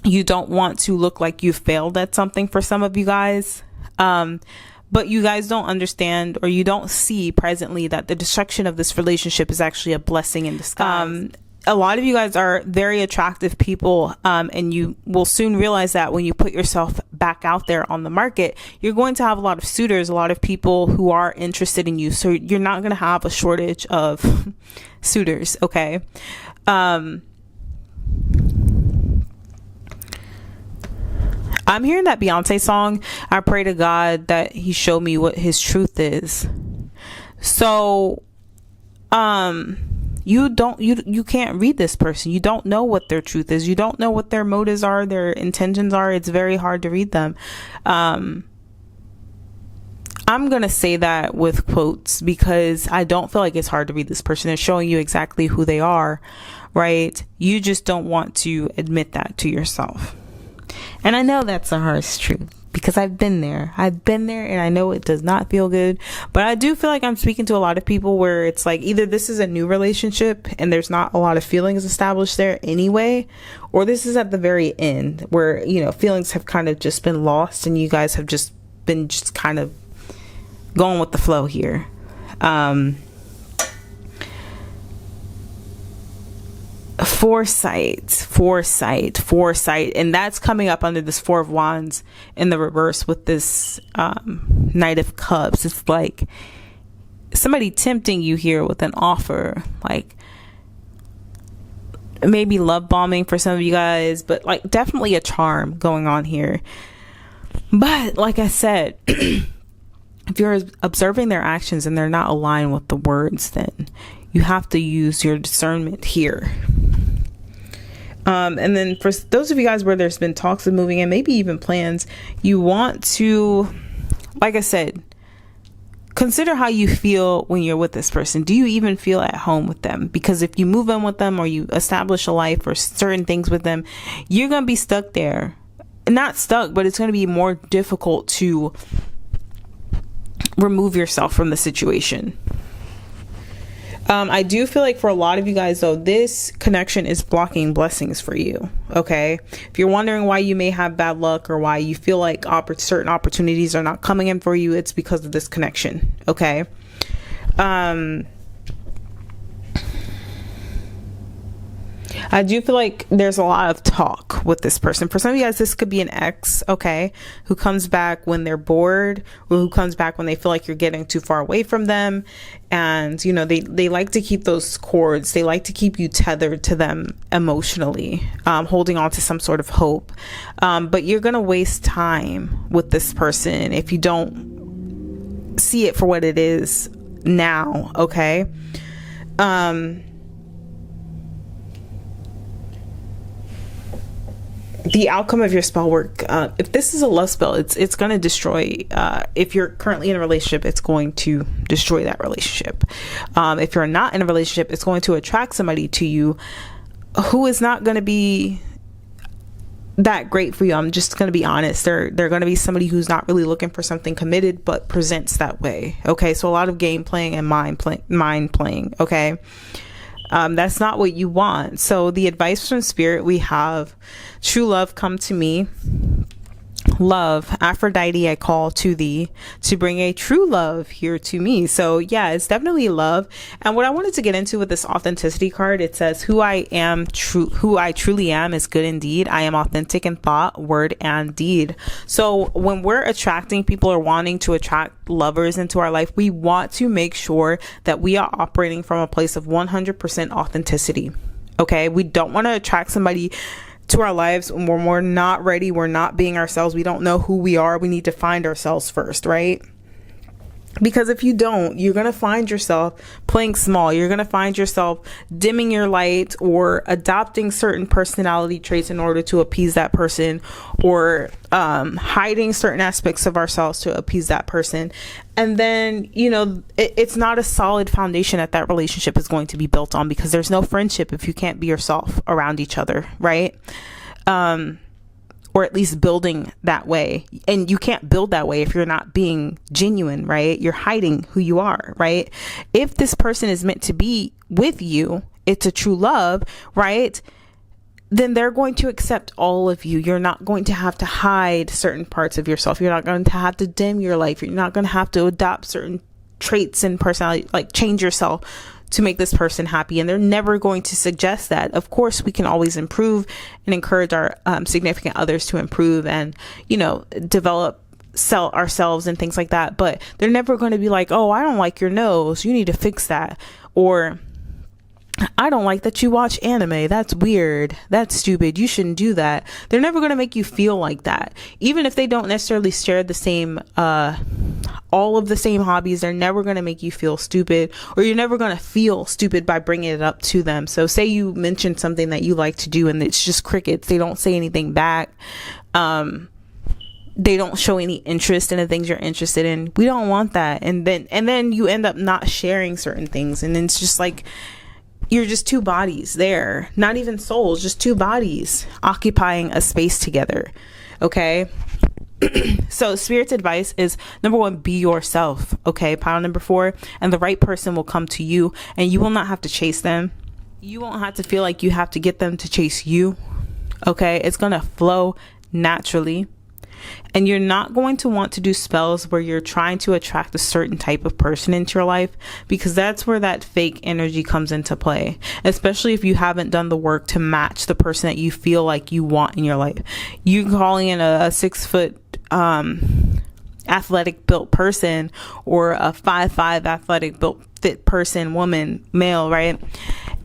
You don't want to look like you failed at something for some of you guys. But you guys don't understand, or you don't see presently, that the destruction of this relationship is actually a blessing in disguise. A lot of you guys are very attractive people, and you will soon realize that when you put yourself back out there on the market, you're going to have a lot of suitors, a lot of people who are interested in you. So you're not going to have a shortage of suitors, okay? I'm hearing that Beyonce song, I pray to God that he showed me what his truth is. So, you can't read this person. You don't know what their truth is. You don't know what their motives are, their intentions are. It's very hard to read them. I'm going to say that with quotes because I don't feel like it's hard to read this person. They're showing you exactly who they are, right? You just don't want to admit that to yourself. And I know that's a harsh truth because I've been there and I know it does not feel good, but I do feel like I'm speaking to a lot of people where it's like either this is a new relationship and there's not a lot of feelings established there anyway, or this is at the very end where, you know, feelings have kind of just been lost and you guys have just been just kind of going with the flow here. Foresight, and that's coming up under this 4 of Wands in the reverse with this Knight of Cups. It's like somebody tempting you here with an offer, like maybe love bombing for some of you guys, but like definitely a charm going on here. But like I said, if you're observing their actions and they're not aligned with the words, then you have to use your discernment here. And then for those of you guys where there's been talks of moving and maybe even plans, you want to, like I said, consider how you feel when you're with this person. Do you even feel at home with them? Because if you move in with them or you establish a life or certain things with them, you're going to be stuck there. Not stuck, but it's going to be more difficult to remove yourself from the situation. I do feel like for a lot of you guys, though, this connection is blocking blessings for you. Okay. If you're wondering why you may have bad luck or why you feel like certain opportunities are not coming in for you, it's because of this connection. Okay. I do feel like there's a lot of talk with this person. For some of you guys, this could be an ex, okay, who comes back when they're bored, or who comes back when they feel like you're getting too far away from them. And, you know, they like to keep those cords. They like to keep you tethered to them emotionally, holding on to some sort of hope. But you're going to waste time with this person if you don't see it for what it is now, okay? The outcome of your spell work, if this is a love spell, it's going to destroy, if you're currently in a relationship, it's going to destroy that relationship. If you're not in a relationship, it's going to attract somebody to you who is not going to be that great for you. I'm just going to be honest. They're going to be somebody who's not really looking for something committed, but presents that way. Okay. So a lot of game playing and mind playing. Okay. That's not what you want. So the advice from Spirit, we have true love come to me. Love, Aphrodite, I call to thee to bring a true love here to me. So yeah, it's definitely love. And what I wanted to get into with this authenticity card, it says who I truly am is good indeed. I am authentic in thought, word, and deed. So when we're attracting people or wanting to attract lovers into our life, we want to make sure that we are operating from a place of 100% authenticity. Okay. We don't want to attract somebody to our lives when we're not ready, we're not being ourselves, we don't know who we are, we need to find ourselves first, right? Because if you don't, you're going to find yourself playing small. You're going to find yourself dimming your light or adopting certain personality traits in order to appease that person, or hiding certain aspects of ourselves to appease that person. And then, you know, it's not a solid foundation that relationship is going to be built on, because there's no friendship if you can't be yourself around each other, right? Or at least building that way. And you can't build that way if you're not being genuine, right? You're hiding who you are, right? If this person is meant to be with you, it's a true love, right? Then they're going to accept all of you. You're not going to have to hide certain parts of yourself. You're not going to have to dim your life. You're not going to have to adopt certain traits and personality, like change yourself to make this person happy. And they're never going to suggest that. Of course, we can always improve and encourage our significant others to improve and, you know, develop ourselves and things like that. But they're never going to be like, oh, I don't like your nose, you need to fix that. Or I don't like that you watch anime. That's weird. That's stupid. You shouldn't do that. They're never going to make you feel like that. Even if they don't necessarily share the same, all of the same hobbies, they're never going to make you feel stupid, or you're never going to feel stupid by bringing it up to them. So say you mention something that you like to do and it's just crickets. They don't say anything back. They don't show any interest in the things you're interested in. We don't want that. And then you end up not sharing certain things. And it's just like, you're just two bodies there, not even souls, just two bodies occupying a space together. Okay. So Spirit's advice is, number 1, be yourself. Okay. Pile number 4, and the right person will come to you, and you will not have to chase them. You won't have to feel like you have to get them to chase you. Okay. It's going to flow naturally. And you're not going to want to do spells where you're trying to attract a certain type of person into your life, because that's where that fake energy comes into play, especially if you haven't done the work to match the person that you feel like you want in your life. You calling in a 6 foot athletic built person, or a 5'5" athletic built fit person, woman, male, right?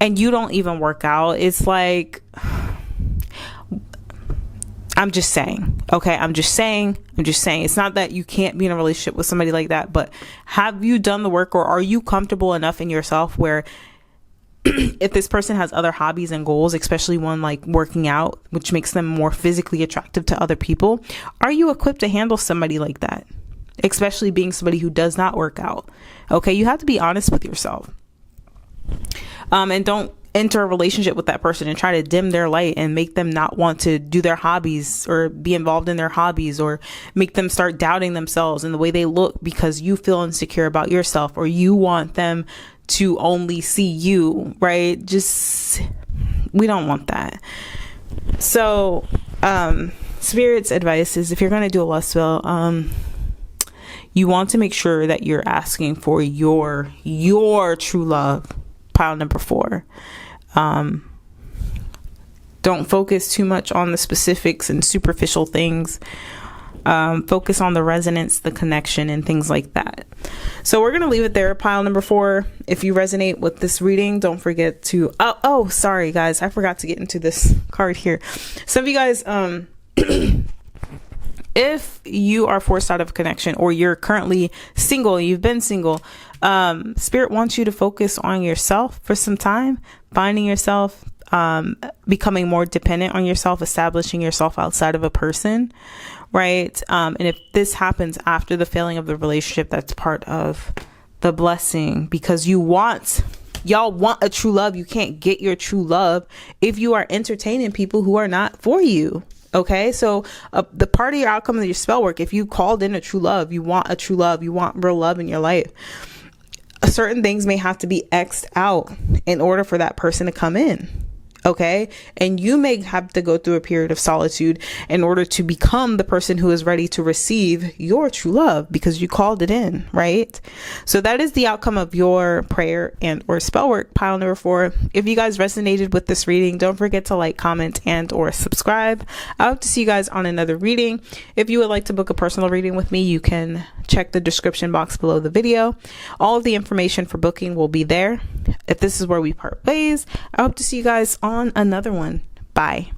And you don't even work out. It's like, I'm just saying, okay? I'm just saying. It's not that you can't be in a relationship with somebody like that, but have you done the work, or are you comfortable enough in yourself where if this person has other hobbies and goals, especially one like working out, which makes them more physically attractive to other people, are you equipped to handle somebody like that? Especially being somebody who does not work out. Okay, you have to be honest with yourself. And don't enter a relationship with that person and try to dim their light and make them not want to do their hobbies or be involved in their hobbies, or make them start doubting themselves and the way they look because you feel insecure about yourself, or you want them to only see you, right? Just, we don't want that. So Spirit's advice is, if you're going to do a lust spell, you want to make sure that you're asking for your true love. Pile number 4. Don't focus too much on the specifics and superficial things. Focus on the resonance, the connection, and things like that. So we're going to leave it there. Pile number 4. If you resonate with this reading, don't forget to, sorry guys, I forgot to get into this card here. Some of you guys, if you are forced out of a connection, or you're currently single, you've been single, Spirit wants you to focus on yourself for some time, finding yourself, becoming more dependent on yourself, establishing yourself outside of a person, right? And if this happens after the failing of the relationship, that's part of the blessing, because y'all want a true love. You can't get your true love if you are entertaining people who are not for you. Okay, so the part of your outcome of your spell work, if you called in a true love, you want a true love, you want real love in your life, certain things may have to be X'd out in order for that person to come in. Okay. And you may have to go through a period of solitude in order to become the person who is ready to receive your true love, because you called it in, right? So that is the outcome of your prayer and or spell work. Pile number 4. If you guys resonated with this reading, don't forget to like, comment, and or subscribe. I hope to see you guys on another reading. If you would like to book a personal reading with me, you can check the description box below the video. All of the information for booking will be there. If this is where we part ways, I hope to see you guys on another one. Bye.